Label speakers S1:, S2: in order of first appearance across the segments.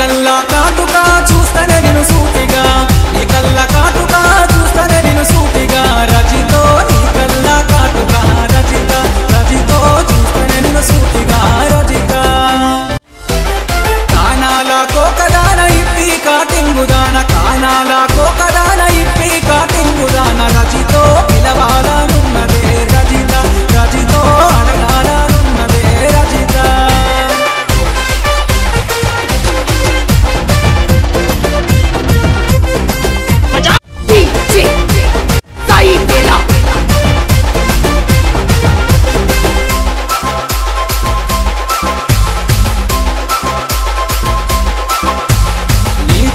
S1: కల్లా కాటుగా చూస్తనే నిన్ను సూటిగా నీ కల్లా కాటుగా చూస్తనే నిన్ను సూటిగా రజితో నీ కల్లా కాటుగా రజిత రజితో చూస్తనే నిన్ను సూటిగా రజిత కానాల కోకదాన ఇప్పి కాటింగుదాన కానాల కోకదాన ఇప్పి కాటింగుదాన రజితో పిలవాలనున్నదే రజిత రజితో అడగాలనున్నదే రజిత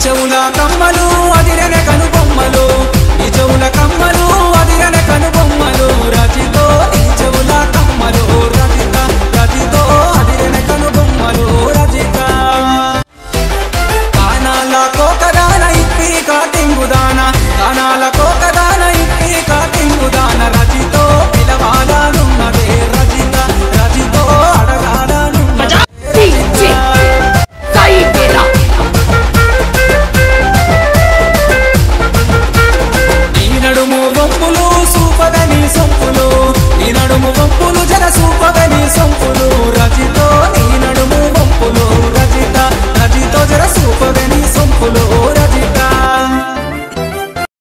S1: చెవుల కమ్మలు అదిరనే కనుబొమ్మలు నీ చెవుల కమ్మలు అదిరనే కనుబొమ్మలు రజితో నీ చెవుల కమ్మలు రజిత రజితో అదిరనే కనుబొమ్మలు రజిత కానాల కోకదాన ఇప్పి కాటింగుదాన కానాల